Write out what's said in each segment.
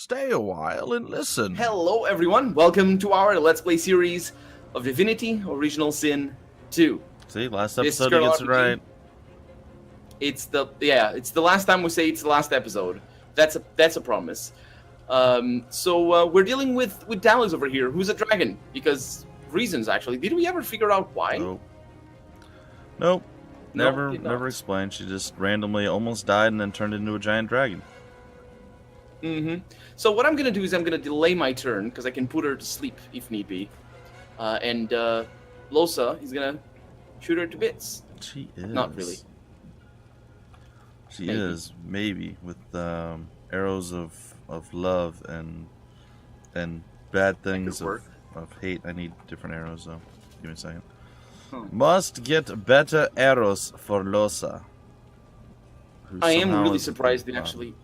Stay a while and listen. Hello everyone, welcome to our Let's Play series of Divinity Original Sin 2. See, last episode he gets it right. It's the last time we say it's the last episode. That's a promise. So we're dealing with Dallas over here, who's a dragon, because reasons actually. Did we ever figure out why? Nope. Never explained. She just randomly almost died and then turned into a giant dragon. So what I'm gonna do is I'm gonna delay my turn because I can put her to sleep if need be, and Losa is gonna shoot her to bits. She is. Not really. She is maybe with arrows of love and bad things of hate. I need different arrows though. Give me a second. Must get better arrows for Losa. I am really surprised they actually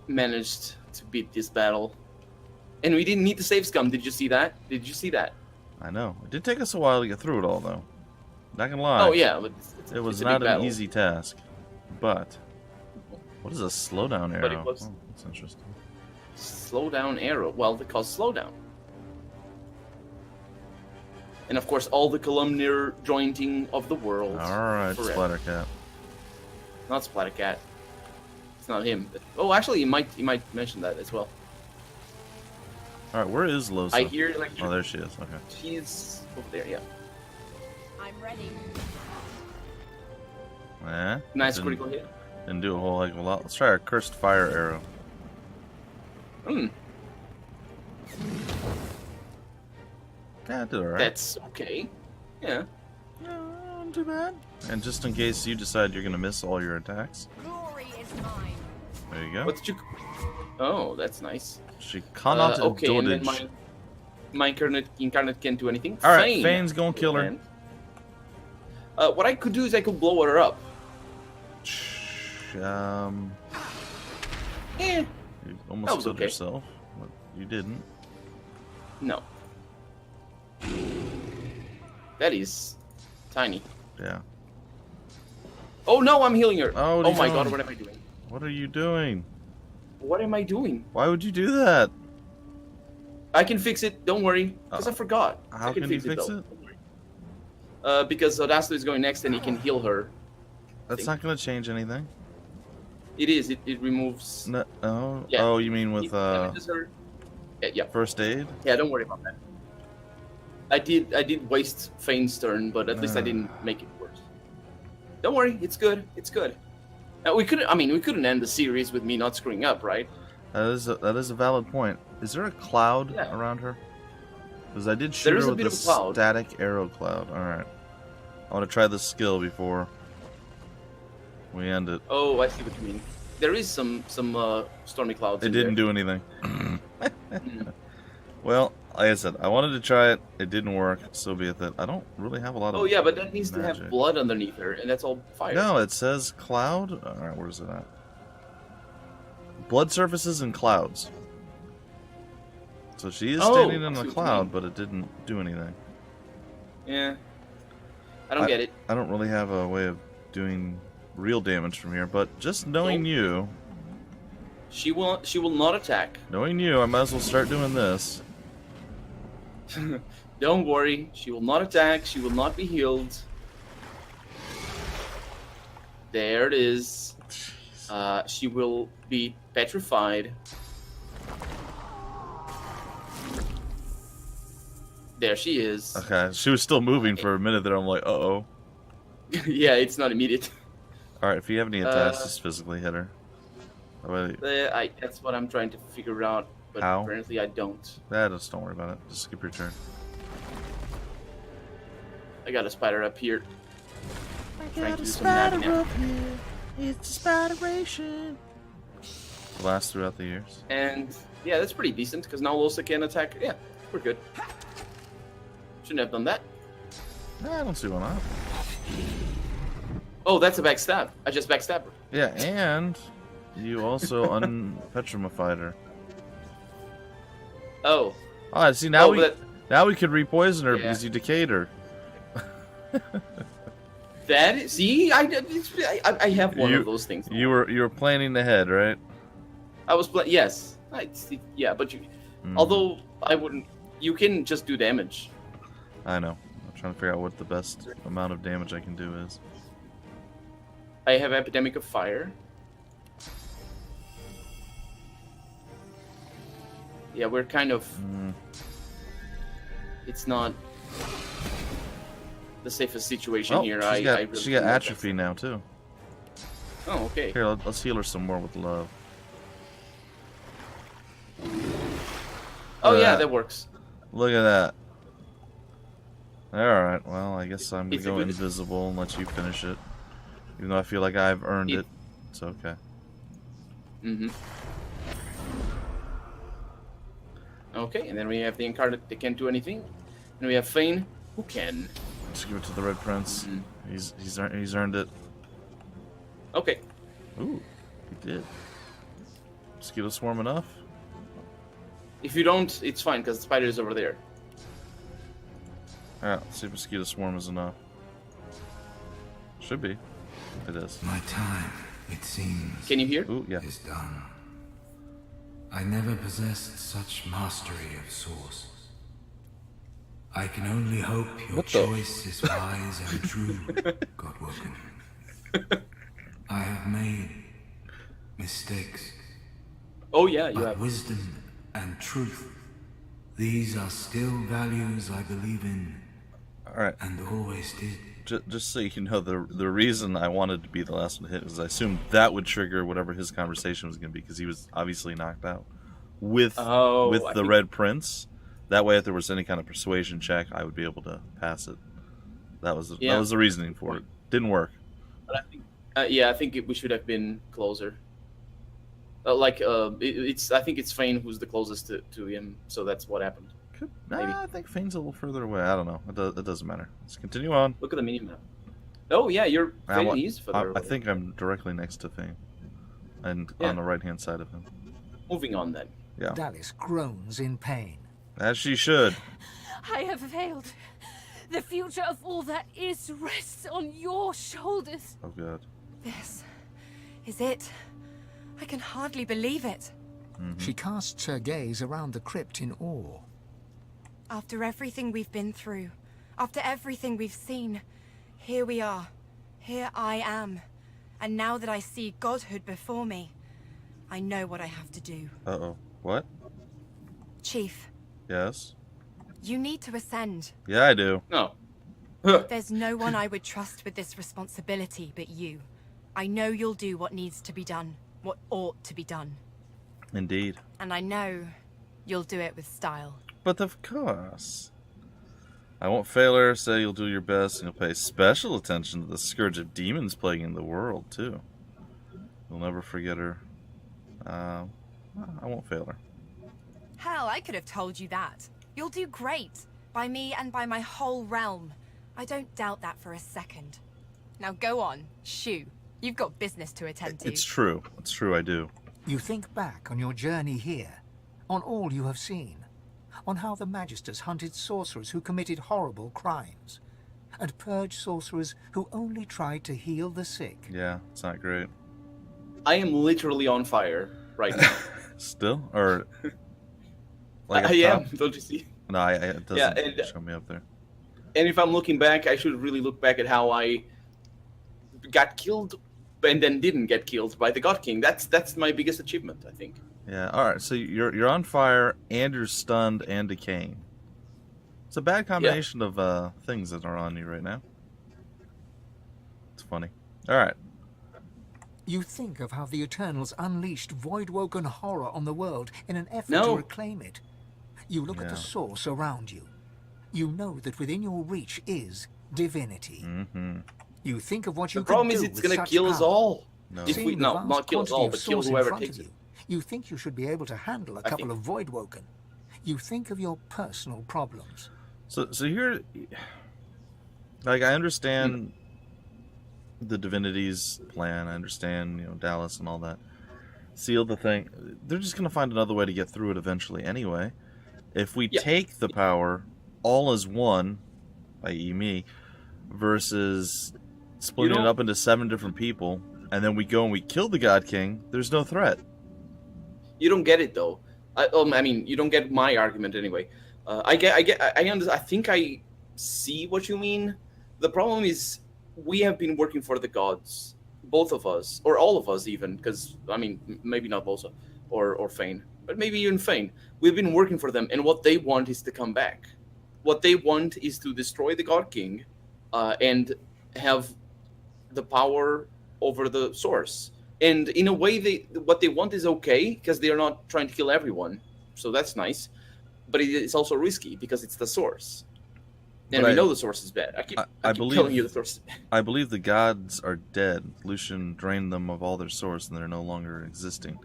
managed to beat this battle, and we didn't need the save scum. Did you see that? I know. It did take us a while to get through it all, though. Not gonna lie. Oh yeah, it was not an easy task. But what is a slowdown arrow? Oh, that's interesting. Slowdown arrow. Well, they call slowdown. And of course, all the columnar jointing of the world. All right, Splattercat. Not Splattercat. It's not him. Oh, actually, he might mention that as well. All right, where is Losa? I hear like. Oh, there she is. Okay. She's over there. Yeah. I'm ready. Nice critical hit. Didn't do a whole heck of a lot. Let's try our cursed fire arrow. Yeah, I did alright. That's okay. Yeah. No, not too bad. And just in case you decide you're gonna miss all your attacks. Glory is mine. There you go. What did you? Oh, that's nice. She cannot okay, and then my incarnate can't do anything. All right, Fane's gonna kill her. What I could do is I could blow her up. You almost killed yourself. But you didn't. No. That is tiny. Yeah. Oh no, I'm healing her. Oh my god, what am I doing? What are you doing? What am I doing? Why would you do that? I can fix it, don't worry. Because I forgot. How can you fix it? Don't worry. Because Odasto is going next and he can heal her. That's not going to change anything. It is. It removes... No. Oh, yeah. Oh, you mean with yeah. First aid? Yeah, don't worry about that. I did waste Fane's turn, but at least I didn't make it worse. Don't worry, it's good. It's good. We couldn't end the series with me not screwing up, right? That is a valid point. Is there a cloud around her? Because I did shoot her with a static arrow cloud. All right. I want to try this skill before we end it. Oh, I see what you mean. There is some stormy clouds. It didn't do anything. Well, like I said, I wanted to try it. It didn't work. So be it that I don't really have a lot of. Oh yeah, but that needs to have blood underneath her, and that's all fire. No, it says cloud. All right, where's it at? Blood surfaces and clouds. So she is standing in a cloud, but it didn't do anything. Yeah, I don't get it. I don't really have a way of doing real damage from here, but just knowing you. She will not attack. Knowing you, I might as well start doing this. Don't worry, she will not attack, she will not be healed. There it is. She will be petrified. There she is. Okay, she was still moving for a minute there. I'm like, uh-oh. Yeah, it's not immediate. Alright, if you have any attacks, just physically hit her. That's what I'm trying to figure out, but apparently I don't. Just don't worry about it. Just skip your turn. I got a spider up here. I got a spider up here. It's spideration. Lasts throughout the years. And yeah, that's pretty decent because now Losa can attack. Yeah, we're good. Shouldn't have done that. Nah, I don't see why not. Oh, that's a backstab. I just backstabbed her. Yeah, and you also unpetrified her. Oh. Oh, see now now we could repoison her because you decayed her. See, I have one of those things. You were planning ahead, right? I was yes. Yeah, but you. Although I wouldn't. You can just do damage. I know. I'm trying to figure out what the best amount of damage I can do is. I have Epidemic of Fire. Yeah, we're kind of. It's not the safest situation here. She got atrophy now too. Oh, okay. Here, let's heal her some more with love. Oh yeah, that works. Look at that. Alright, well, I guess I'm gonna go invisible and let you finish it. Even though I feel like I've earned it. It's okay. Okay, and then we have the Incarnate that can't do anything. And we have Fane, who can. Just give it to the Red Prince. He's earned it. Okay. Ooh, he did. Mosquito swarm enough? If you don't, it's fine, because the spider is over there. Alright, let's see if mosquito swarm is enough. Should be. It is. My time, it seems, Can you hear? Ooh, yeah. is done. I never possessed such mastery of source. I can only hope your choice is wise and true, Godwoken. I have made mistakes. Oh yeah, you But have. wisdom and truth, these are still values I believe in. Alright. And always did. Just so you know, the reason I wanted to be the last one to hit was I assumed that would trigger whatever his conversation was going to be, because he was obviously knocked out with the Red Prince. That way, if there was any kind of persuasion check, I would be able to pass it. That was the reasoning for it. Didn't work. But I think, I think we should have been closer. I think it's Fane who's the closest to him, so that's what happened. I think Fane's a little further away. I don't know. It doesn't matter. Let's continue on. Look at the minimap. Oh yeah, you're Fane. He's further away. I think I'm directly next to Fane, and on the right-hand side of him. Moving on then. Yeah. Dallas groans in pain. As she should. I have failed. The future of all that is rests on your shoulders. Oh god. This is it. I can hardly believe it. She casts her gaze around the crypt in awe. After everything we've been through, after everything we've seen, here we are. Here I am. And now that I see godhood before me, I know what I have to do. Uh-oh. What? Chief, Yes? you need to ascend. Yeah, I do. No. There's no one I would trust with this responsibility but you. I know you'll do what needs to be done, what ought to be done. Indeed. And I know you'll do it with style. But of course. I won't fail her, say you'll do your best, and you'll pay special attention to the scourge of demons plaguing the world, too. You'll never forget her. I won't fail her. Hell, I could have told you that. You'll do great. By me and by my whole realm. I don't doubt that for a second. Now go on, shoo. You've got business to attend to. It's true. It's true, I do. You think back on your journey here, on all you have seen, on how the Magisters hunted sorcerers who committed horrible crimes, and purged sorcerers who only tried to heal the sick. Yeah, it's not great. I am literally on fire right now. Still? Or... like I am, don't you see? No, it doesn't show me up there. And if I'm looking back, I should really look back at how I got killed and then didn't get killed by the God King. That's my biggest achievement, I think. Yeah, alright, so you're on fire, and you're stunned, and decaying. It's a bad combination of things that are on you right now. It's funny. Alright. You think of how the Eternals unleashed voidwoken horror on the world in an effort No. to reclaim it. You look at the source around you. You know that within your reach is divinity. Mm-hmm. You think of what you The problem could is do it's with going to such kill us power. all. No. If we Seeing the vast not kill us quantity all, of but kill source in whoever front takes of it. you think you should be able to handle a couple of voidwoken. You think of your personal problems. So here, like, I understand the Divinity's plan. I understand, Dallas and all that. Seal the thing. They're just going to find another way to get through it eventually anyway. If we take the power all as one, i.e. me, versus splitting it up into 7 different people, and then we go and we kill the God King, there's no threat. You don't get it, though. I mean, you don't get my argument anyway. I think I see what you mean. The problem is we have been working for the gods, both of us, or all of us even, because I mean, maybe not Bosa or Fane, but maybe even Fane. We've been working for them, and what they want is to come back. What they want is to destroy the God King, and have the power over the source. And in a way, what they want is okay because they are not trying to kill everyone, so that's nice. But it's also risky because it's the source, and But we know the source is bad. I keep believe, telling you the source is bad. I believe the gods are dead. Lucian drained them of all their source, and they're no longer existing.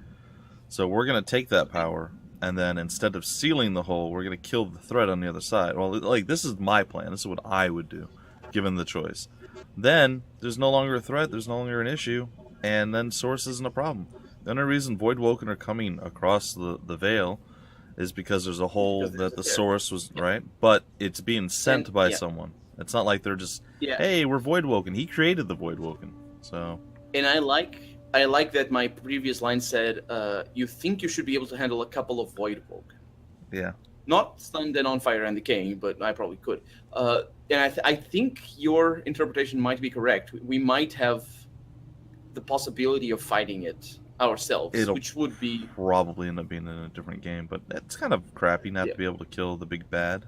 So we're gonna take that power, and then instead of sealing the hole, we're gonna kill the threat on the other side. Well, like, this is my plan. This is what I would do, given the choice. Then there's no longer a threat. There's no longer an issue. And then source isn't a problem. The only reason voidwoken are coming across the veil is because there's a hole that the source was, right? But it's being sent by someone. It's not like they're just, hey, we're voidwoken. He created the voidwoken. So. And I like that my previous line said, you think you should be able to handle a couple of voidwoken. Yeah. Not stunned and on fire and decaying, but I probably could. And I think your interpretation might be correct. We might have the possibility of fighting it ourselves, which would be probably end up being in a different game, but it's kind of crappy not to be able to kill the big bad.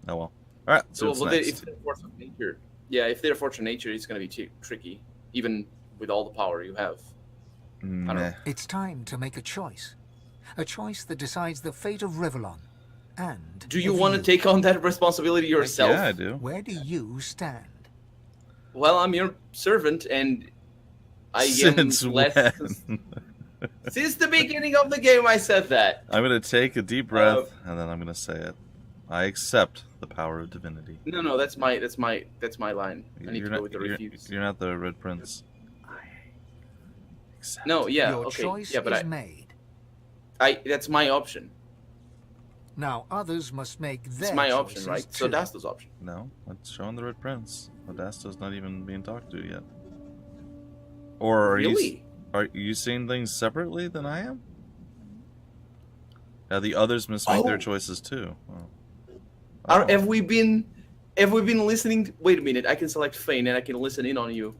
Oh well. All right. So if they're force of nature, if they're force of nature, it's going to be tricky, even with all the power you have. I don't know. It's time to make a choice that decides the fate of Revellon. And do you want to take on that responsibility yourself? Yeah, I do. Where do you stand? Well, I'm your servant, and I am less. Since the beginning of the game, I said that. I'm going to take a deep breath, and then I'm going to say it. I accept the power of divinity. No, that's my line. I need to go with the refuse. You're not the Red Prince. I accept. No, Your choice is made. That's my option. Now others must make their. It's my option, choices right? too. Sodasta's option. No, let's show him the Red Prince. Sodasta's not even being talked to yet. Or are you seeing things separately than I am? Now the others must make their choices too. Have we been listening? Wait a minute. I can select Fane and I can listen in on you.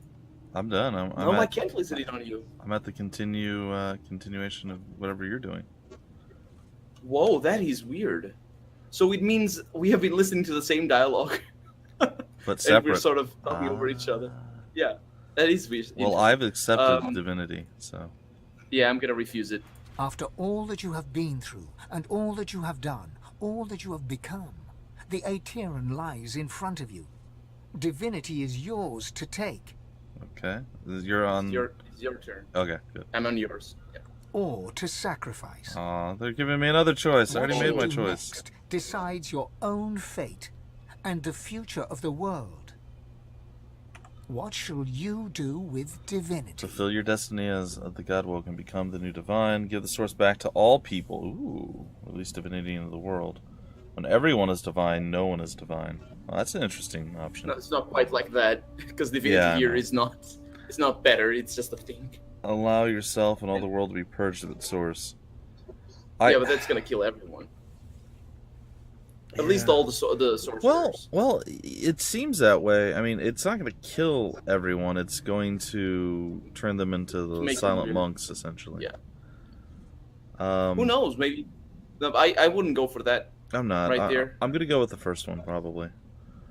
I'm done. I can't listen in on you. I'm at the continuation of whatever you're doing. Whoa, that is weird. So it means we have been listening to the same dialogue, but separate. And we're sort of talking over each other. Yeah, that is weird. Well, I've accepted divinity, so. Yeah, I'm gonna refuse it. After all that you have been through, and all that you have done, all that you have become, the Aetheran lies in front of you. Divinity is yours to take. Okay, you're on. It's your turn. Okay, good. I'm on yours. Yeah. Or to sacrifice. Aw, they're giving me another choice. I already made my choice. Next decides your own fate and the future of the world. What shall you do with divinity? Fulfill your destiny as the Godwoken and become the new divine. Give the source back to all people. Ooh, release divinity into the world. When everyone is divine, no one is divine. Well, that's an interesting option. No, it's not quite like that, because divinity here is not. It's not better. It's just a thing. Allow yourself and all the world to be purged at its source. Yeah, but that's gonna kill everyone. At least all the sorcerers. Well, it seems that way. I mean, it's not going to kill everyone. It's going to turn them into the silent monks, essentially. Yeah. Who knows? Maybe. No, I wouldn't go for that. I'm not. Right there. I'm going to go with the first one, probably.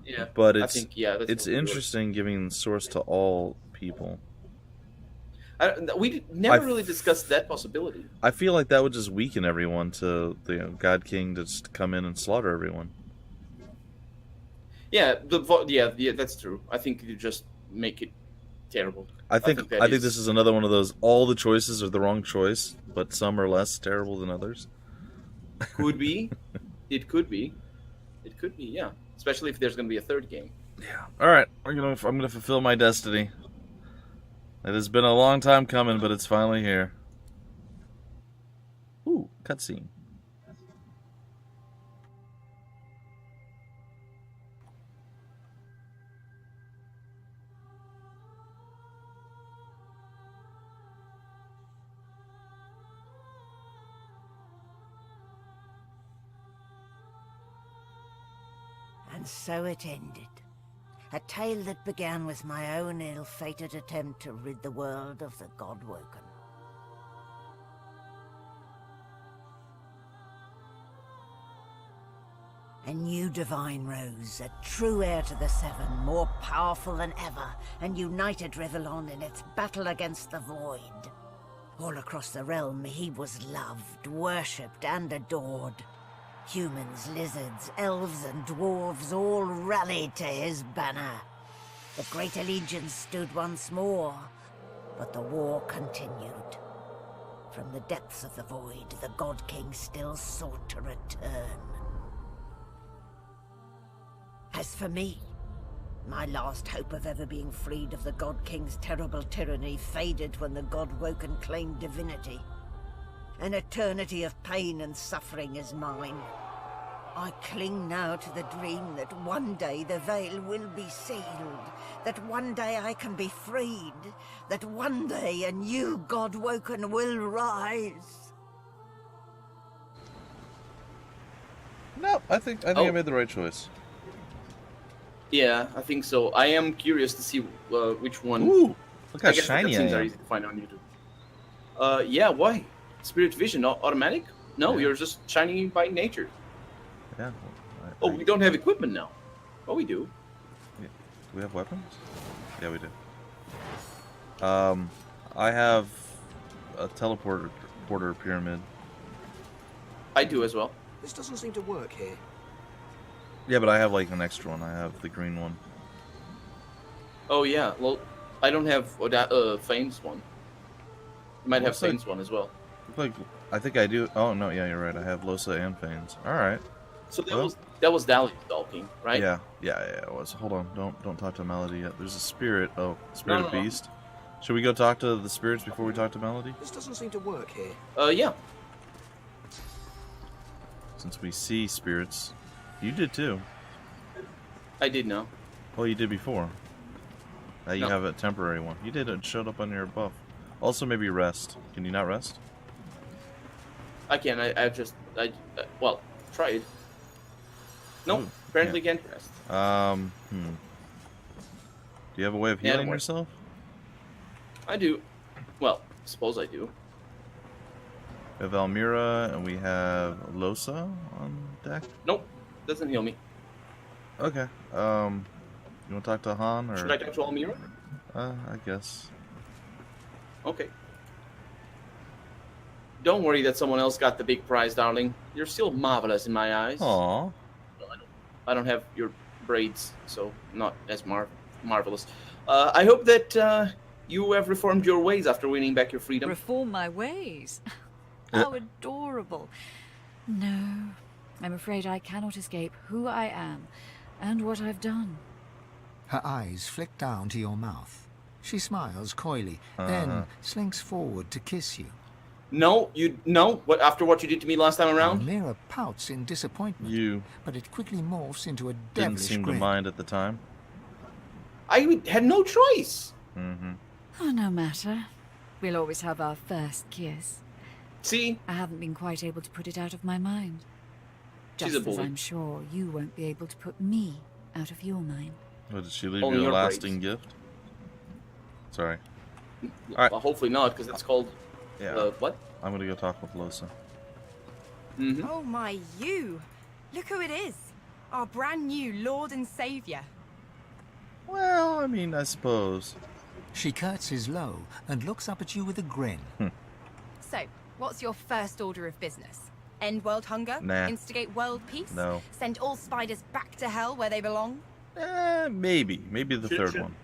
Yeah. But I think, it's interesting giving source to all people. We never really discussed that possibility. I feel like that would just weaken everyone to the God King to just come in and slaughter everyone. Yeah, that's true. I think you just make it terrible. I think this is another one of those. All the choices are the wrong choice, but some are less terrible than others. Could be. It could be. It could be. Yeah. Especially if there's going to be a third game. Yeah. All right. I'm gonna fulfill my destiny. It has been a long time coming, but it's finally here. Ooh, cutscene. And so it ended. A tale that began with my own ill-fated attempt to rid the world of the godwoken. A new divine rose, a true heir to the Seven, more powerful than ever, and united Rivellon in its battle against the void. All across the realm, he was loved, worshipped, and adored. Humans, lizards, elves, and dwarves all rallied to his banner. The Great Allegiance stood once more, but the war continued. From the depths of the void, the God King still sought to return. As for me, my last hope of ever being freed of the God King's terrible tyranny faded when the Godwoken claimed divinity. An eternity of pain and suffering is mine. I cling now to the dream that one day the veil will be sealed, that one day I can be freed, that one day a new Godwoken will rise. No, I think I made the right choice. Yeah, I think so. I am curious to see which one. Ooh, look how I guess shiny I the cutscenes are am. easy to find on YouTube. Yeah, why? Spirit vision, automatic? No, Yeah. you're just shiny by nature. Yeah. Oh, we don't have equipment now. Oh, we do. Do we have weapons? Yeah, we do. I have a teleporter pyramid. I do as well. This doesn't seem to work here. Yeah, but I have like an extra one. I have the green one. Oh yeah, well, I don't have Fane's one. You might have Looks like- Fane's one as well. Like, I think I do. Oh no, yeah, you're right. I have Losa and Fanes. All right. So that Well- was Dali's dalking, right? Yeah, it was. Hold on, don't talk to Melody yet. There's a spirit. Oh, spirit No, of no. beast. Should we go talk to the spirits before we talk to Melody? This doesn't seem to work here. Yeah. Since we see spirits, you did too. I did know. Well, you did before. Now you No. have a temporary one. You did. It showed up on your buff. Also, maybe rest. Can you not rest? I can. I well, tried. No, Ooh, apparently can't rest. Do you have a way of Yeah, healing don't worry. yourself? I do. Well, suppose I do. We have Almira and we have Losa on deck. Nope, doesn't heal me. Okay. You want to talk to Han or? Should I talk to Almira? I guess. Okay. Don't worry that someone else got the big prize, darling. You're still marvelous in my eyes. Aw. I don't have your braids, so not as marvelous. I hope that you have reformed your ways after winning back your freedom. Reform my ways? How adorable. No, I'm afraid I cannot escape who I am and what I've done. Her eyes flick down to your mouth. She smiles coyly, then slinks forward to kiss you. No, What after what you did to me last time around? Almira pouts in disappointment, You but it quickly morphs into a didn't devilish seem grin. to mind at the time. I had no choice. Mm-hmm. Oh, no matter. We'll always have our first kiss. See, I haven't been quite able to put it out of my mind. She's Just a as bully. I'm sure you won't be able to put me out of your mind. What, did she leave Only you a your lasting gift? Sorry. well, hopefully not, because that's called Yeah. what? I'm gonna go talk with Losa. Mm-hmm. Oh my, you! Look who it is! Our brand new Lord and Savior. Well, I mean, I suppose. She curtsies low and looks up at you with a grin. So, what's your first order of business? End world hunger? Nah. Instigate world peace? No. Send all spiders back to hell where they belong? Maybe the third one.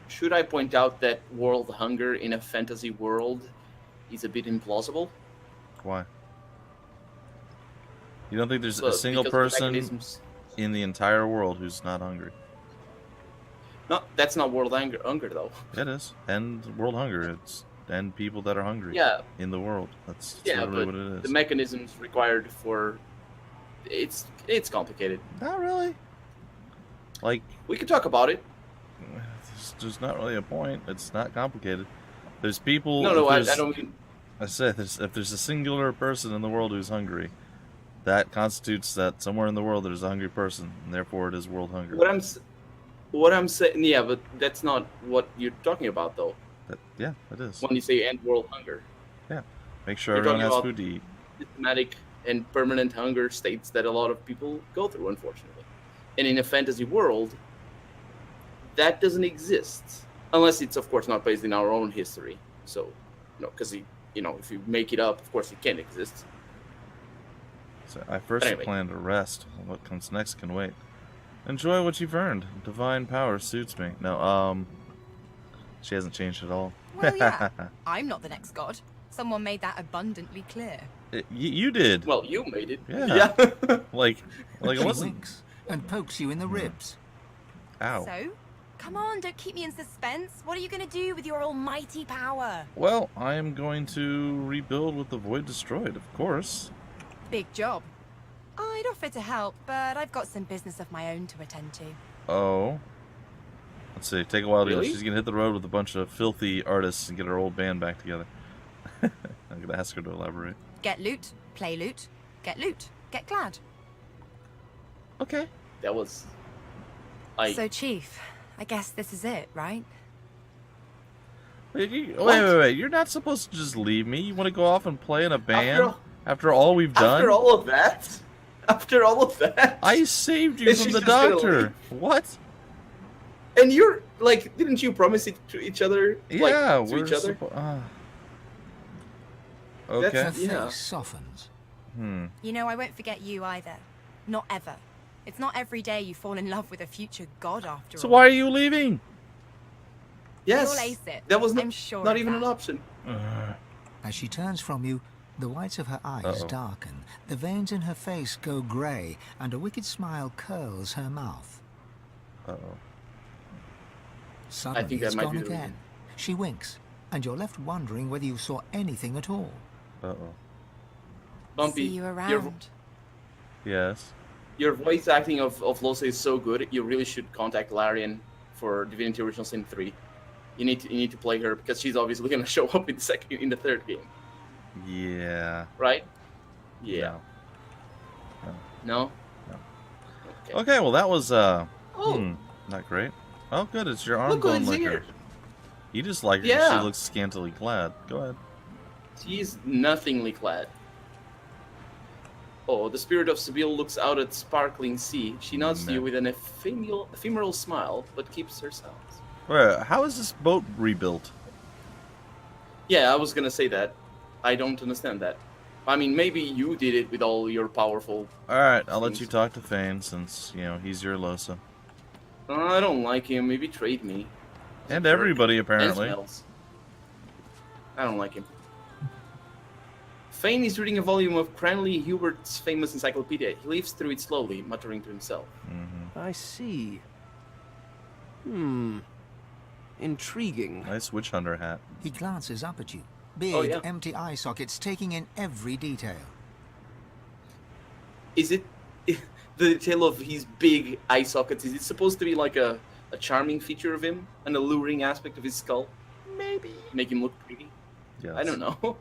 Should I point out that world hunger in a fantasy world is a bit implausible? Why? You don't think there's a Well, single because the person mechanisms- in the entire world who's not hungry? No, that's not world hunger though. It is. End world hunger. It's end people that are hungry. Yeah. In the world. That's Yeah, literally but what it is. the mechanisms required for it's complicated. Not really. Like, We could talk about it. there's not really a point. It's not complicated. There's people. No, if I there's- don't mean. I said if there's a singular person in the world who's hungry, that constitutes that somewhere in the world there's a hungry person, and therefore it is world hunger. What I'm saying, yeah, but that's not what you're talking about, though. Yeah, it is. When you say end world hunger. Yeah, make sure You're everyone has talking food to eat. Systematic and permanent hunger states that a lot of people go through, unfortunately. And in a fantasy world, that doesn't exist. Unless it's, of course, not based in our own history. So, because, if you make it up, of course, it can't exist. So I first plan to rest. What comes next can wait. Enjoy what you've earned. Divine power suits me. No, she hasn't changed at all. Well, yeah, I'm not the next god. Someone made that abundantly clear. You did. Well, you made it. Yeah. like it She wasn't. winks and pokes you in the ribs. Ow. So, come on, don't keep me in suspense. What are you going to do with your almighty power? Well, I am going to rebuild with the void destroyed, of course. Big job. I'd offer to help, but I've got some business of my own to attend to. Oh. Let's see. Take a while to go. Really? She's gonna hit the road with a bunch of filthy artists and get her old band back together. I'm gonna ask her to elaborate. Get loot, play loot, get glad. Okay. That was... So, Chief, I guess this is it, right? Wait. You're not supposed to just leave me. You want to go off and play in a band after all we've done? After all of that? After all of that? I saved you Is from she the just gonna doctor. leave? What? And you're, didn't you promise it to each other? Yeah, to each other? Okay. Her face Yeah. softens. I won't forget you either. Not ever. It's not every day you fall in love with a future god after all. So why are you leaving? Yes. You'll ace it. That was I'm sure not of even that. an option. As she turns from you, the whites of her eyes Uh-oh. darken, the veins in her face go grey, and a wicked smile curls her mouth. Uh-oh. Suddenly, think that it's might gone be the again. reason. She winks, and you're left wondering whether you saw anything at all. Uh-oh. Bumpy, See you around. Yes. your voice acting of Lose is so good, you really should contact Larian for Divinity Original Sin 3. You need to play her, because she's obviously going to show up in the third game. Yeah. Right? Yeah. No. No? No. Okay, well that was Oh. not great. Oh good, it's your arm Look bone who's licker. here. You just like her 'cause Yeah. she looks scantily clad. Go ahead. She's nothingly clad. Oh, the spirit of Sibyl looks out at sparkling sea. She nods to you with an ephemeral smile, but keeps her silence. Wait, how is this boat rebuilt? Yeah, I was gonna say that. I don't understand that. I mean, maybe you did it with all your powerful... Alright, I'll let things. you talk to Fane since, he's your Losa. I don't like him. He betrayed me. And everybody, apparently. And smells. I don't like him. Fane is reading a volume of Cranley Hubert's famous encyclopedia. He leaves through it slowly, muttering to himself. Mm-hmm. I see. Intriguing. Nice witch hunter hat. He glances up at you, big, Oh, yeah. empty eye sockets taking in every detail. Is it... the detail of his big eye sockets, is it supposed to be like a charming feature of him? An alluring aspect of his skull? Maybe. Make him look pretty? Yes. I don't know.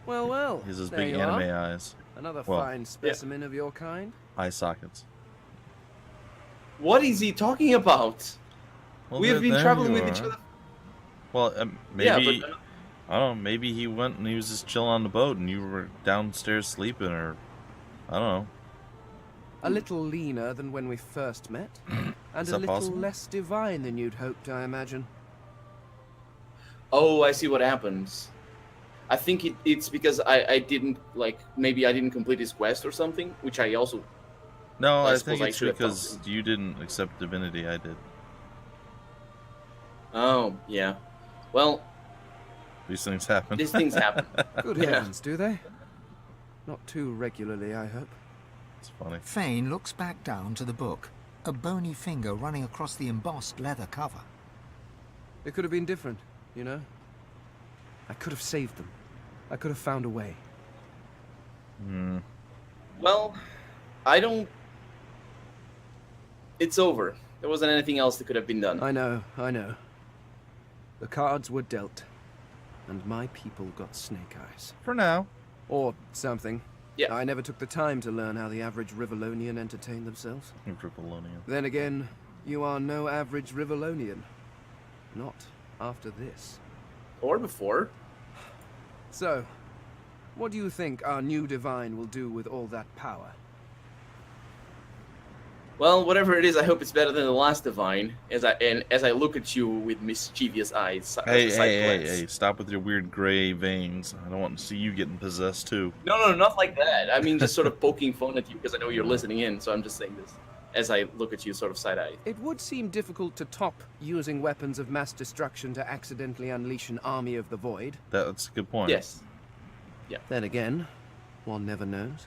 Well, He's his there big you anime are. eyes. Another Well, fine specimen of your kind. Eye sockets. What is he talking about? Well, We have been there traveling you with each are. other. Well, maybe... Yeah, but... I don't know, maybe he went and he was just chilling on the boat and you were downstairs sleeping or... I don't know. A little leaner than when we first met, and Is a that little possible? less divine than you'd hoped, I imagine. Oh, I see what happens. I think it's because I didn't, maybe I didn't complete his quest or something, which I also... No, I I suppose think I it's should have because talked you didn't accept divinity, I did. Oh, yeah. Well, These things happen. these things happen. Good Yeah. heavens, do they? Not too regularly, I hope. It's funny. Fane looks back down to the book, a bony finger running across the embossed leather cover. It could have been different, you know? I could have saved them. I could have found a way. Well, I don't... It's over. There wasn't anything else that could have been done. I know. The cards were dealt, and my people got snake eyes. For now. Or something. Yeah. I never took the time to learn how the average Rivalonian entertained themselves. Rivalonian. Then again, you are no average Rivalonian. Not after this. Or before. So, what do you think our new divine will do with all that power? Well, whatever it is, I hope it's better than the last divine. As I look at you with mischievous eyes. Hey! Stop with your weird gray veins. I don't want to see you getting possessed too. No, not like that. I mean, just sort of poking fun at you because I know you're listening in. So I'm just saying this as I look at you, sort of side-eyed. It would seem difficult to top using weapons of mass destruction to accidentally unleash an army of the void. That's a good point. Yes. Yeah. Then again, one never knows.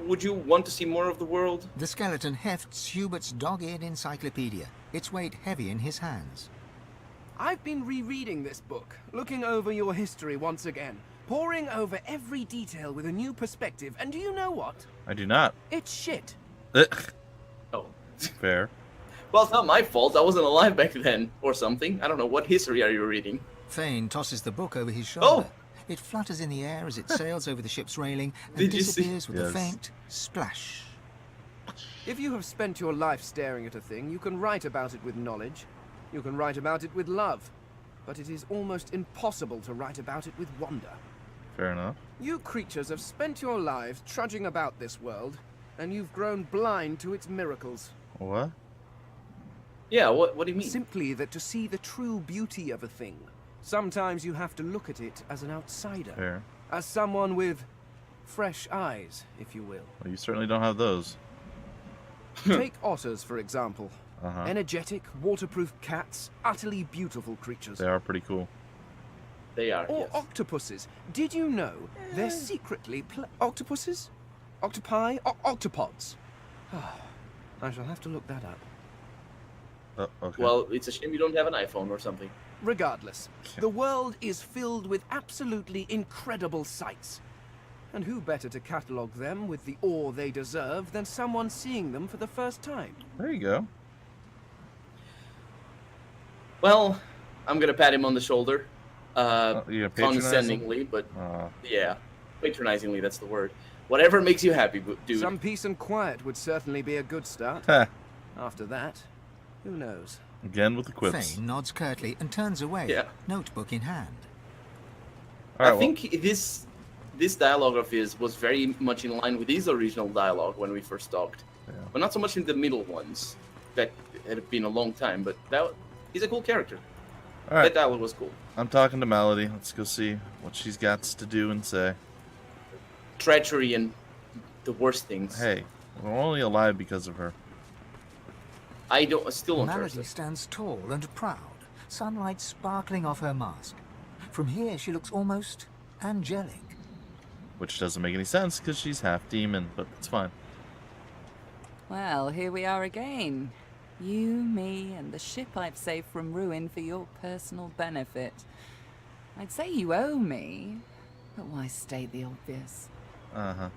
Would you want to see more of the world? The skeleton hefts Hubert's dog-eared encyclopedia, its weight heavy in his hands. I've been rereading this book, looking over your history once again, poring over every detail with a new perspective, and do you know what? I do not. It's shit. Oh. Fair. Well, it's not my fault. I wasn't alive back then, or something. I don't know. What history are you reading? Thane tosses the book over his shoulder. Oh! It flutters in the air as it sails over the ship's railing and Did you see? disappears with a Yes. faint splash. If you have spent your life staring at a thing, you can write about it with knowledge. You can write about it with love. But it is almost impossible to write about it with wonder. Fair enough. You creatures have spent your lives trudging about this world, and you've grown blind to its miracles. What? Yeah, what do you mean? Simply that to see the true beauty of a thing, sometimes you have to look at it as an outsider. Fair. As someone with fresh eyes, if you will. Well, you certainly don't have those. Take otters, for example. Uh-huh. Energetic, waterproof cats, utterly beautiful creatures. They are pretty cool. They are. Or Yes. octopuses. Did you know they're secretly octopuses? Octopi? Octopods. I shall have to look that up. Okay. Well, it's a shame you don't have an iPhone or something. Regardless, the world is filled with absolutely incredible sights. And who better to catalogue them with the awe they deserve than someone seeing them for the first time? There you go. Well, I'm gonna pat him on the shoulder. You patronize Condescendingly, him? but yeah, patronizingly, that's the word. Whatever makes you happy, dude. Some peace and quiet would certainly be a good start. Ha. After that, who knows? Again with the quips. Thane nods curtly and turns away, Yeah. notebook in hand. All right, I think this dialogue of his was very much in line with his original dialogue when we first talked. Yeah. But not so much in the middle ones. That had been a long time, but he's a cool character. All right. That dialogue was cool. I'm talking to Melody. Let's go see what she's got to do and say. Treachery and the worst things. Hey, we're only alive because of her. I still don't trust Melody her. stands tall and proud, sunlight sparkling off her mask. From here, she looks almost angelic. Which doesn't make any sense because she's half demon, but it's fine. Well, here we are again. You, me, and the ship I've saved from ruin for your personal benefit. I'd say you owe me, but why state the obvious? Uh-huh.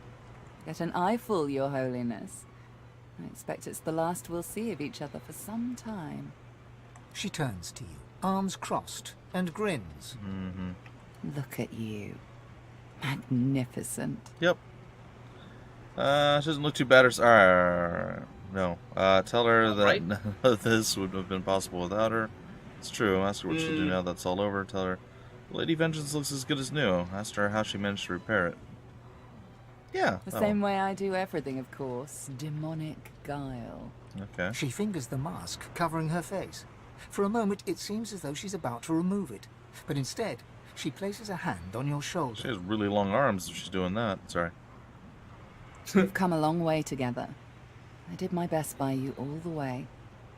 Get an eyeful, Your Holiness. I expect it's the last we'll see of each other for some time. She turns to you, arms crossed, and grins. Mm-hmm. Look at you. Magnificent. Yep. She doesn't look too bad or... no. Tell her that Right. none of this would have been possible without her. It's true. Ask her what she'll do now that's all over. Tell her Lady Vengeance looks as good as new. Ask her how she managed to repair it. Yeah. The that same one. way I do everything, of course. Demonic guile. Okay. She fingers the mask, covering her face. For a moment, it seems as though she's about to remove it. But instead, she places a hand on your shoulder. She has really long arms if she's doing that. Sorry. We've come a long way together. I did my best by you all the way.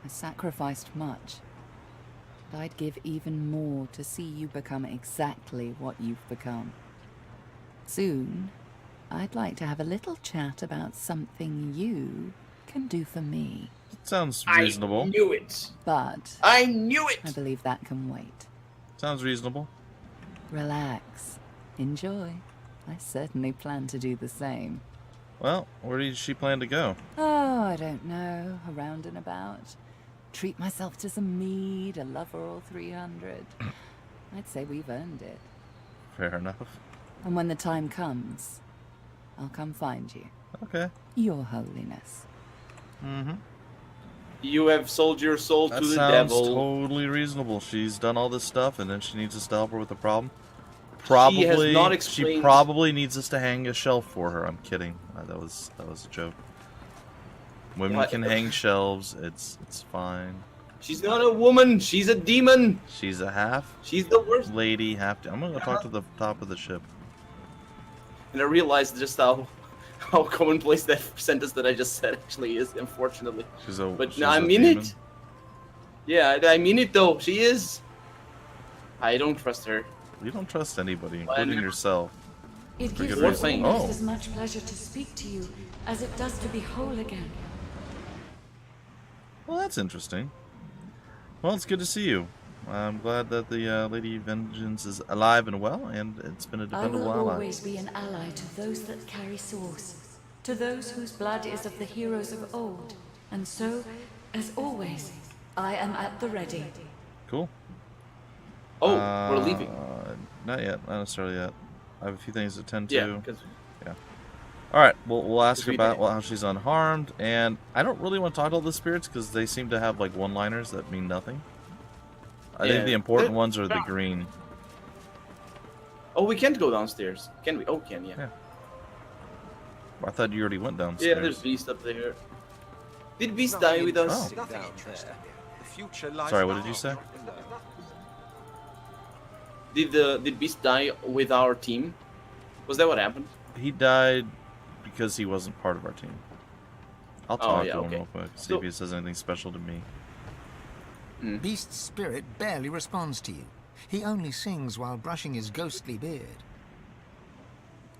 I sacrificed much. But I'd give even more to see you become exactly what you've become. Soon, I'd like to have a little chat about something you can do for me. Sounds reasonable. I knew it. But I knew it. I believe that can wait. Sounds reasonable. Relax. Enjoy. I certainly plan to do the same. Well, where does she plan to go? Oh, I don't know. Around and about. Treat myself to some mead, a lover or 300. I'd say we've earned it. Fair enough. And when the time comes, I'll come find you. Okay. Your Holiness. Mm-hmm. You have sold your soul That to the sounds devil. totally reasonable. She's done all this stuff, and then she needs us to help her with the problem. She has not explained. She probably needs us to hang a shelf for her. I'm kidding. That was a joke. Women What? can hang shelves. It's fine. She's not a woman. She's a demon. She's a half She's the worst. lady, half. I'm gonna go talk to the top of the ship. And I realized just how commonplace that sentence that I just said actually is, unfortunately. She's But she's no, I a mean demon. it. Yeah, I mean it though. She is. I don't trust her. You don't trust anybody, Well, I including never- yourself. It For gives good me reason. almost Oh. as much pleasure to speak to you as it does to be whole again. Well, that's interesting. Well, it's good to see you. I'm glad that the Lady Vengeance is alive and well, and it's been a I dependable will ally. always be an ally to those that carry source, to those whose blood is of the heroes of old. And so, as always, I am at the ready. Cool. Oh, we're leaving. Not yet. Not necessarily yet. I have a few things to attend Yeah, to. because All right. We'll ask her we about did. how she's unharmed, and I don't really want to talk to all the spirits because they seem to have like one-liners that mean nothing. I think Yeah. the important ones are the green. oh, we can't go downstairs, can we? Oh, we can, yeah. Yeah. I thought you already went Yeah, downstairs. there's Beast up there. Did Beast die with us? Oh. Nothing interesting. The future lies Sorry, what did now. you say? Did Beast die with our team? Was that what happened? He died because he wasn't part of our team. I'll Oh, talk yeah, to him okay. real quick, see So- if he says anything special to me. Beast's spirit barely responds to you. He only sings while brushing his ghostly beard.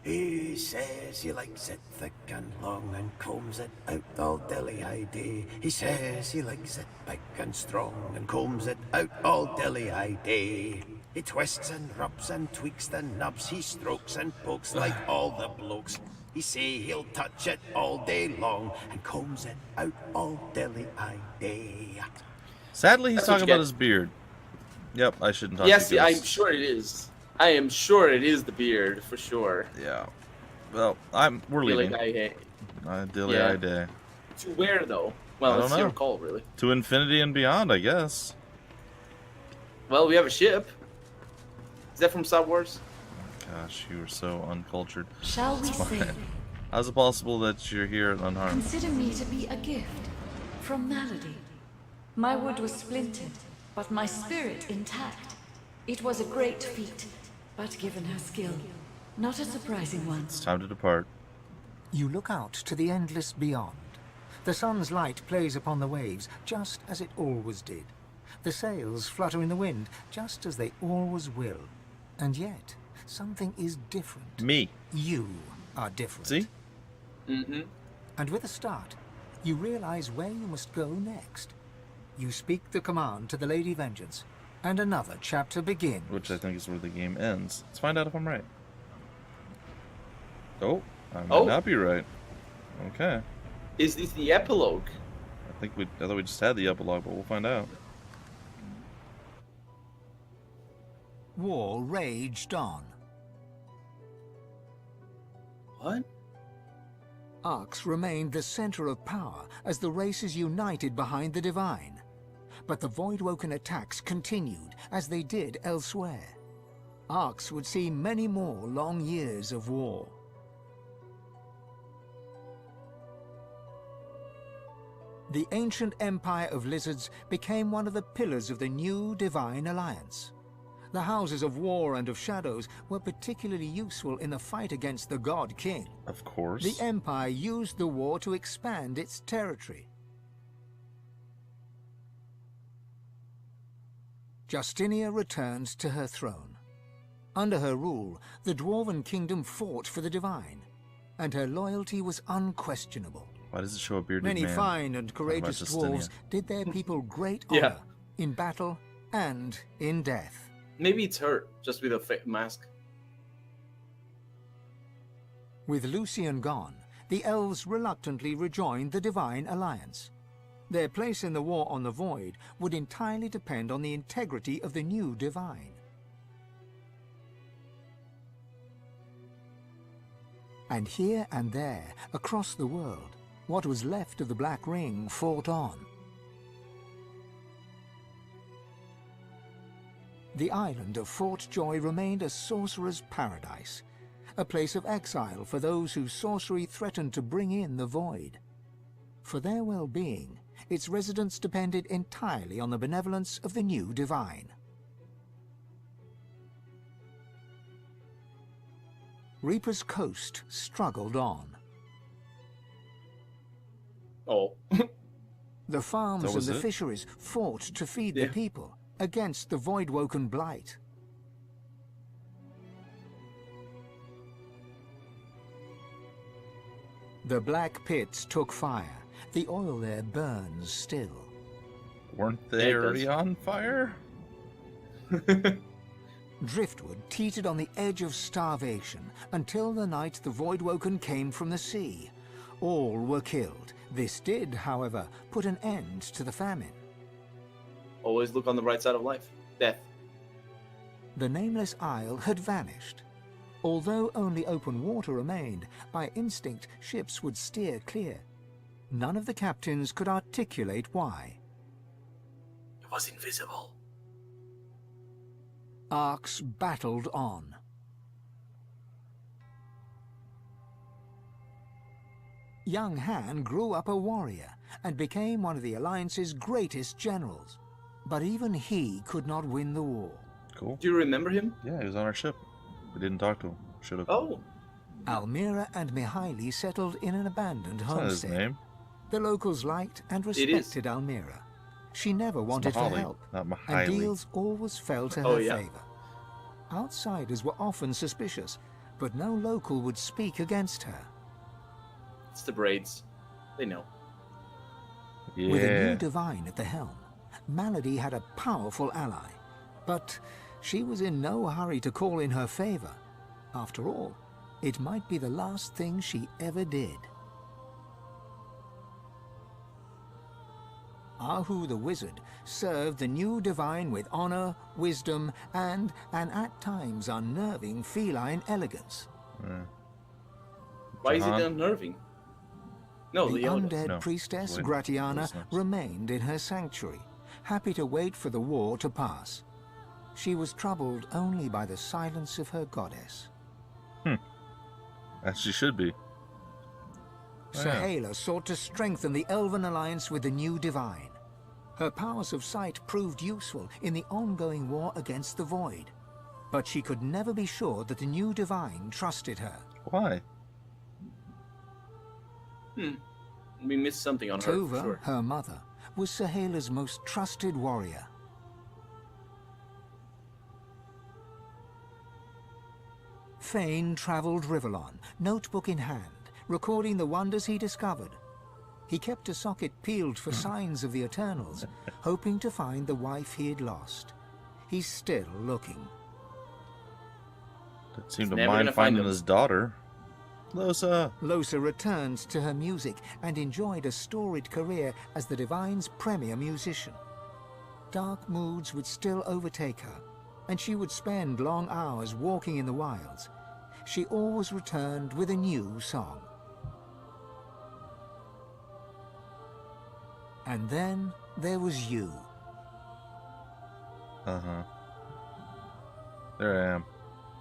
He says he likes it thick and long and combs it out all dilly-eye day. He says he likes it big and strong and combs it out all dilly-eye day. He twists and rubs and tweaks the knobs. He strokes and pokes like all the blokes. He say he'll touch it all day long and combs it out all dilly-eye day. Sadly, he's That's what talking you about get. his beard. Yep, I shouldn't talk Yes, to I'm ghosts. sure it is. I am sure it is the beard, for sure. Yeah. Well, we're leaving. Dilly Yeah. eye day. To where, though? I Well, don't it's your know. call, really. To infinity and beyond, I guess. Well, we have a ship. Is that from Star Wars? Gosh, you are so uncultured. Shall we It's say, fine. How's it possible that you're here unharmed? consider me to be a gift from Malady. My wood was splintered, but my spirit intact. It was a great feat, but given her skill, not a surprising one. It's time to depart. You look out to the endless beyond. The sun's light plays upon the waves, just as it always did. The sails flutter in the wind, just as they always will. And yet, something is different. Me. You are different. See? Mm-hmm. And with a start, you realize where you must go next. You speak the command to the Lady Vengeance, and another chapter begins. Which I think is where the game ends. Let's find out if I'm right. Oh, I might Oh. not be right. Okay. Is this the epilogue? I thought we just had the epilogue, but we'll find out. War raged on. What? Arx remained the center of power as the races united behind the Divine. But the voidwoken attacks continued as they did elsewhere. Arx would see many more long years of war. The ancient empire of lizards became one of the pillars of the new Divine Alliance. The houses of war and of shadows were particularly useful in the fight against the God King. Of course. The Empire used the war to expand its territory. Justinia returned to her throne. Under her rule, the Dwarven Kingdom fought for the Divine, and her loyalty was unquestionable. Why does it show a bearded Many man? fine and courageous Talking about dwarves did their people great Yeah. honor in battle and in death. Maybe it's her, just with a mask. With Lucian gone, the elves reluctantly rejoined the Divine Alliance. Their place in the war on the Void would entirely depend on the integrity of the new Divine. And here and there, across the world, what was left of the Black Ring fought on. The island of Fort Joy remained a sorcerer's paradise, a place of exile for those whose sorcery threatened to bring in the void. For their well-being, its residents depended entirely on the benevolence of the new divine. Reaper's Coast struggled on. Oh. The farms and the it? fisheries fought to feed the people against the voidwoken blight. The black pits took fire. The oil there burns still. Weren't they already on fire? Driftwood teetered on the edge of starvation until the night the voidwoken came from the sea. All were killed. This did, however, put an end to the famine. Always look on the bright side of life. Death. The nameless isle had vanished. Although only open water remained, by instinct ships would steer clear. None of the captains could articulate why. It was invisible. Arcs battled on. Young Han grew up a warrior and became one of the Alliance's greatest generals. But even he could not win the war. Cool. Do you remember him? Yeah, he was on our ship. We didn't talk to him. Should have. Oh. Almira and Mihaly settled in an abandoned That's not his homestead. name. The locals liked and respected Almira. She never wanted for Mihaly, help, not and Mihaly. deals always fell to her favor. Outsiders were often suspicious, but no local would speak against her. It's the braids. They know. Yeah. With a new divine at the helm, Malady had a powerful ally, but she was in no hurry to call in her favor. After all, it might be the last thing she ever did. Ahu the wizard served the new divine with honor, wisdom, and an at times unnerving feline elegance. Why is it unnerving? No, the elegance. undead priestess Wait, Gratiana that's not- remained in her sanctuary, happy to wait for the war to pass. She was troubled only by the silence of her goddess. As she should be. Sahala sought to strengthen the Elven alliance with the new divine. Her powers of sight proved useful in the ongoing war against the Void. But she could never be sure that the new divine trusted her. Why? We missed something on her. Tova, For sure. her mother, was Sahala's most trusted warrior. Fane traveled Rivellon, notebook in hand, recording the wonders he discovered. He kept a socket peeled for signs of the Eternals, hoping to find the wife he had lost. He's still looking. Didn't seem He's to never mind gonna find finding him. his daughter. Losa. Losa returned to her music and enjoyed a storied career as the Divine's premier musician. Dark moods would still overtake her, and she would spend long hours walking in the wilds. She always returned with a new song. And then there was you. There I am.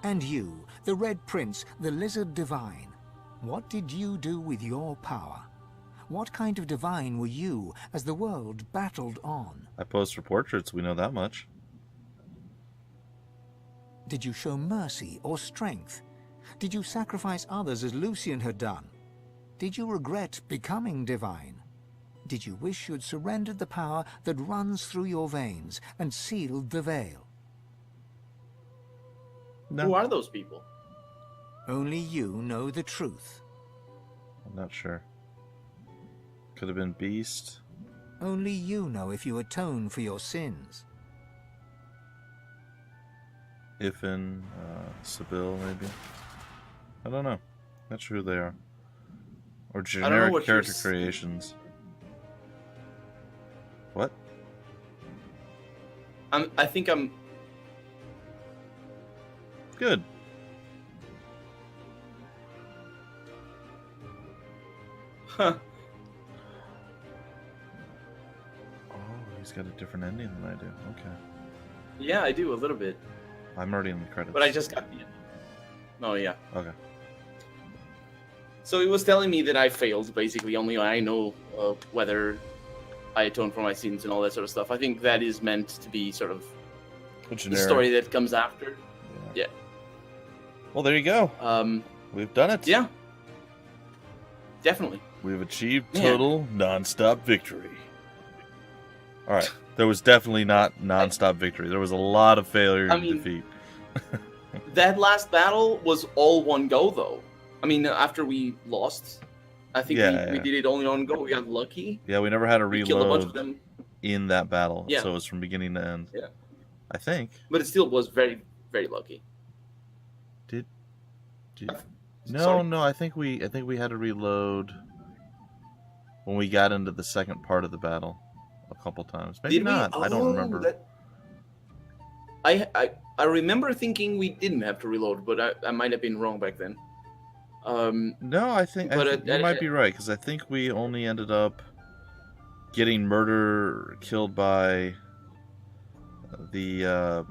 And you, the Red Prince, the Lizard Divine. What did you do with your power? What kind of divine were you as the world battled on? I posed for portraits, we know that much. Did you show mercy or strength? Did you sacrifice others as Lucian had done? Did you regret becoming divine? Did you wish you'd surrendered the power that runs through your veins and sealed the veil? No. Who are those people? Only you know the truth. I'm not sure. Could have been Beast. Only you know if you atone for your sins. Ifin, Sibyl, maybe. I don't know. Not sure who they are. Or know generic what character you're creations. What? I think I'm... Good. Huh. Oh, he's got a different ending than I do. Okay. Yeah, I do a little bit. I'm already in the credits. But I just got the ending. Oh, yeah. Okay. So it was telling me that I failed, basically. Only I know whether I atoned for my sins and all that sort of stuff. I think that is meant to be sort of the story that comes after. Yeah. Well, there you go. We've done it. Yeah. Definitely. We've achieved total non-stop victory. All right. There was definitely not non-stop victory. There was a lot of failure and defeat. That last battle was all one go, though. I mean, after we lost, I think we did it only on go. We got lucky. Yeah, we never had to reload killed a bunch of them in that battle. Yeah. So it was from beginning to end. Yeah. I think. But it still was very, very lucky. No, I think we had to reload when we got into the second part of the battle a couple times. Maybe not. I don't remember. I remember thinking we didn't have to reload, but I might have been wrong back then. No, I think you might be right, because I think we only ended up getting killed by the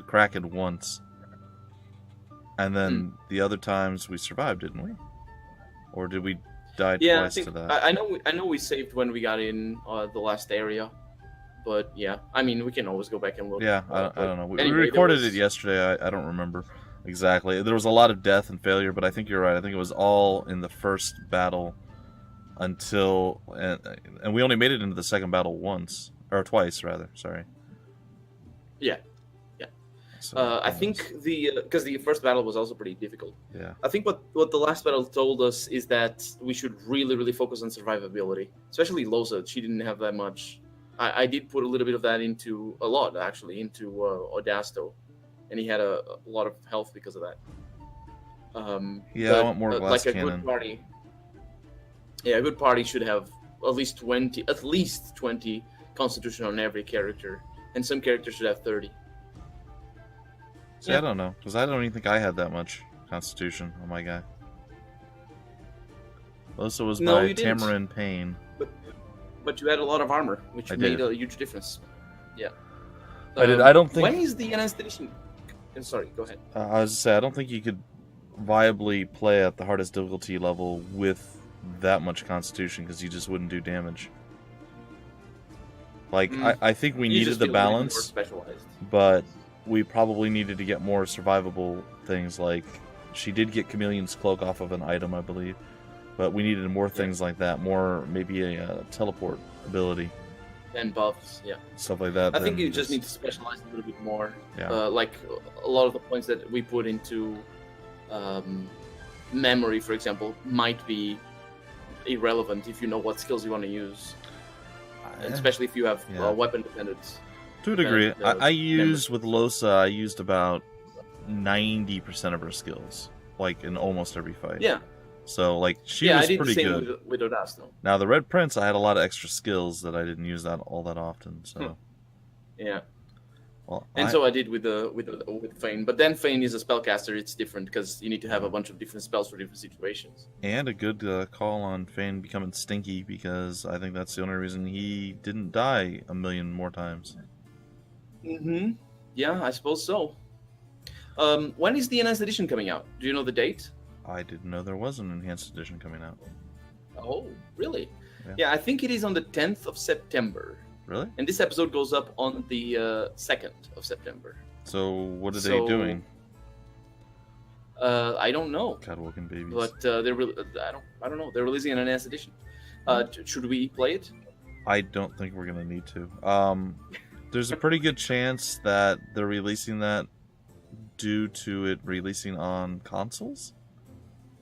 Kraken once, and then the other times we survived, didn't we? Or did we die twice to that? I know we saved when we got in the last area, but yeah, I mean we can always go back and look. Yeah, I don't know. We recorded it yesterday. I don't remember exactly. There was a lot of death and failure, but I think you're right. I think it was all in the first battle until, and we only made it into the second battle twice rather. Sorry. Yeah. So, I think because the first battle was also pretty difficult. Yeah. I think what the last battle told us is that we should really, really focus on survivability, especially Loza. She didn't have that much. I did put a little bit of that into Odasto, and he had a lot of health because of that. I want more glass like cannon. Good party. Yeah, a good party should have at least 20 constitution on every character, and some characters should have 30. See, I don't know, because I don't even think I had that much constitution on my guy. Also was by Tamarin Payne. But you had a lot of armor, which made a huge difference. Yeah. I did. I don't think. When is the enhanced edition? Sorry, go ahead. I was going to say, I don't think you could viably play at the hardest difficulty level with that much constitution, because you just wouldn't do damage. Like, I think we needed the balance, but we probably needed to get more survivable things. Like, she did get Chameleon's Cloak off of an item, I believe, but we needed more things like that, more maybe a teleport ability. And buffs, stuff like that. I think you just need to specialize a little bit more. Yeah. Like a lot of the points that we put into memory, for example, might be irrelevant if you know what skills you want to use, especially if you have weapon dependence. To a degree, I used with Losa. I used about 90% of her skills, like in almost every fight. Yeah. So like she was pretty good. With Odasto. Now the Red Prince, I had a lot of extra skills that I didn't use all that often. So. Yeah. Well, so I did with Fane, but then Fane is a spellcaster. It's different because you need to have a bunch of different spells for different situations. And a good call on Fane becoming stinky, because I think that's the only reason he didn't die a million more times. Yeah, I suppose so. When is the enhanced edition coming out? Do you know the date? I didn't know there was an enhanced edition coming out. Oh, really? Yeah, I think it is on the 10th of September. Really? And this episode goes up on the 2nd of September. So what are they doing? I don't know. Godwoken babies. But I don't know. They're releasing an enhanced edition. Should we play it? I don't think we're gonna need to. There's a pretty good chance that they're releasing that due to it releasing on consoles.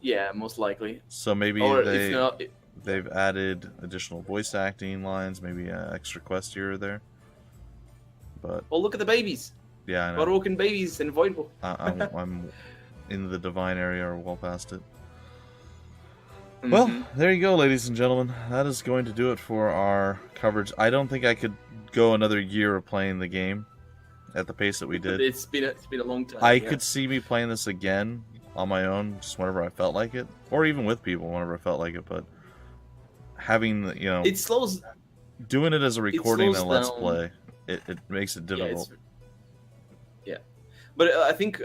Yeah, most likely. So maybe they've added additional voice acting lines, maybe an extra quest here or there. But look at the babies. Yeah, I know. Godwoken babies and voidwoken. I'm in the divine area, or well past it. Well, there you go, ladies and gentlemen. That is going to do it for our coverage. I don't think I could go another year of playing the game at the pace that we did. It's been a long time. I could see me playing this again on my own, just whenever I felt like it, or even with people whenever I felt like it. But having it slows. Doing it as a recording and let's down. play, it makes it difficult. Yeah, but I think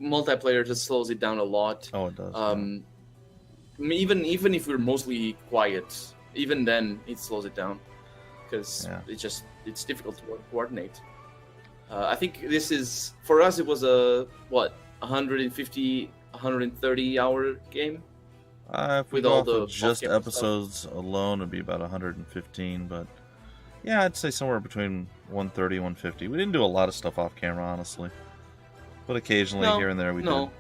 multiplayer just slows it down a lot. Oh, it does. Even if we're mostly quiet, even then it slows it down because it's difficult to coordinate. I think this is for us. It was a 150, 130 hour game. If we with go all off the of just off-camera episodes alone, it'd be about 115. But yeah, I'd say somewhere between 130 and 150. We didn't do a lot of stuff off camera, honestly, but occasionally here and there we did.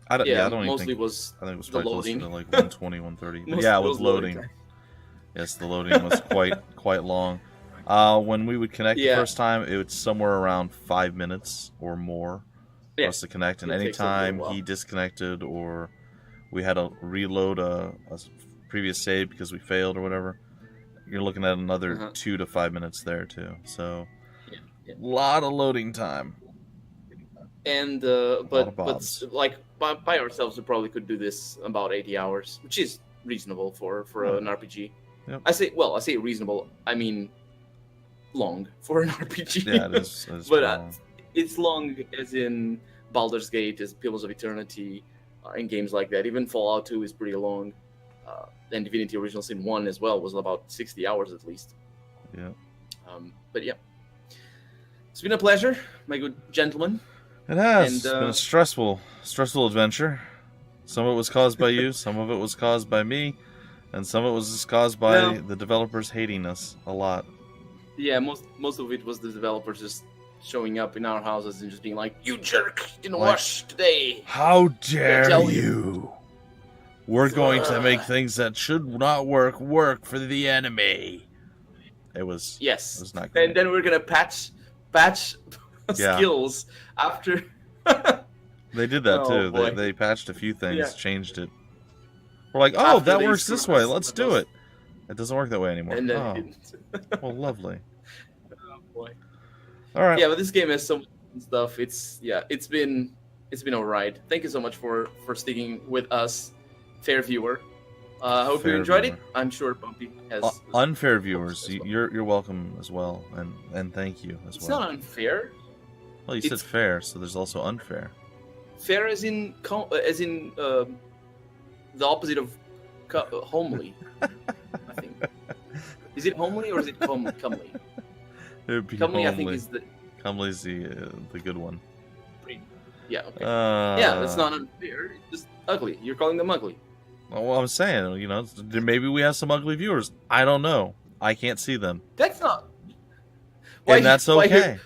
I don't even mostly think, was I think it was the probably loading. closer to like 120, 130. But Mostly yeah, it was loading. loading. Yes, the loading was quite long. When we would connect the first time, it was somewhere around 5 minutes or more for us to connect. And It takes a little anytime while. he disconnected or we had to reload a previous save because we failed or whatever, you're looking at another 2 to 5 minutes there too. So a lot of loading time. And but like by ourselves, we probably could do this about 80 hours, which is reasonable for an RPG. Yep. I say reasonable. I mean long for an RPG. Yeah, it is but long. it's long as in Baldur's Gate, as Pillars of Eternity, and games like that. Even Fallout 2 is pretty long. And Divinity Original Sin 1 as well was about 60 hours at least. Yeah. But yeah, it's been a pleasure, my good gentleman. It has. And, It's been a stressful adventure. Some of it was caused by you, some of it was caused by me, and some of it was just caused by the developers hating us a lot. Yeah, most of it was the developers just showing up in our houses and just being like, "You jerk, you didn't wash today. How dare you? We're going to make things that should not work for the enemy." It was It was not great. And then we're gonna patch skills after. They did that too. boy. They patched a few things, Yeah. changed it. We're like, oh, After that they works this screwed way. us Let's with do those. it. It doesn't work that way anymore. And then Oh, it didn't. well, lovely. Oh boy. All right. Yeah, but this game has so much stuff. It's been all right. Thank you so much for sticking with us, fair viewer. I hope you Fair enjoyed viewer. it. I'm sure Bumpy has. Unfair viewers, you're welcome as well, and thank you as It's well. not unfair. Well, you said fair, so there's also unfair. Fair as in the opposite of homely. I think. Is it homely or is it comely? It would be Comely, homely. I think, is the. Comely's the good one. Yeah. Okay. Yeah, that's not unfair. It's just ugly. You're calling them ugly. Well, I'm saying, maybe we have some ugly viewers. I don't know. I can't see them. That's not. And that's okay.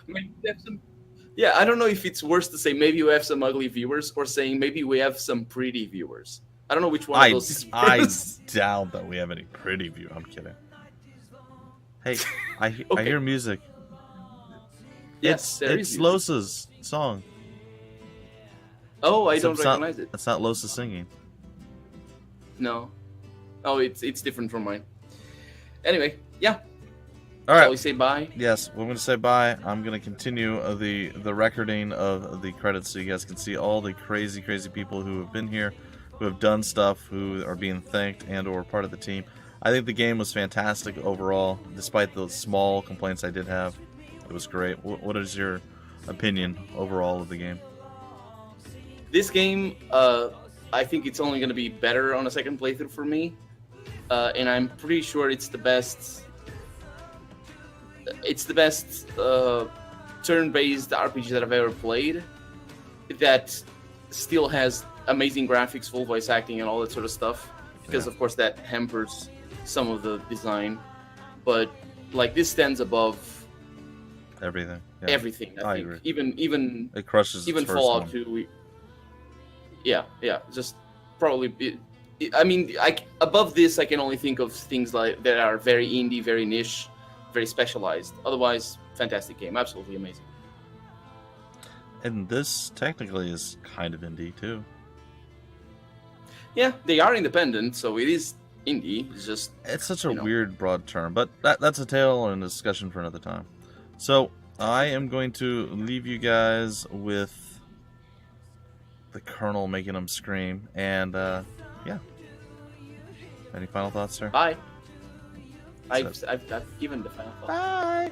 Yeah, I don't know if it's worse to say maybe we have some ugly viewers or saying maybe we have some pretty viewers. I don't know which one of those is I worse. doubt that we have any pretty viewers. I'm kidding. Hey, I hear music. Yes, there it's is Losa's song. Oh, I Except don't recognize it. It's not Losa singing. No. Oh, it's different from mine. Anyway, yeah. All right. Shall we say bye? Yes, we're going to say bye. I'm going to continue the recording of the credits so you guys can see all the crazy people who have been here, who have done stuff, who are being thanked and or part of the team. I think the game was fantastic overall, despite the small complaints I did have. It was great. What is your opinion overall of the game? This game, I think it's only going to be better on a second playthrough for me, and I'm pretty sure it's the best. It's the best turn-based RPG that I've ever played. That still has amazing graphics, full voice acting, and all that sort of stuff. Because of course that hampers some of the design, but like this stands above everything. Yeah. Everything. I think. agree. Even it crushes even its first Fallout one. 2. Yeah, just probably. I mean, above this, I can only think of things like that are very indie, very niche, very specialized. Otherwise, fantastic game, absolutely amazing. And this technically is kind of indie too. Yeah, they are independent, so it is indie. It's such a weird broad term, but that's a tale and a discussion for another time. So I am going to leave you guys with the Colonel making them scream, and yeah. Any final thoughts, sir? Bye. I've given the final thought. Bye.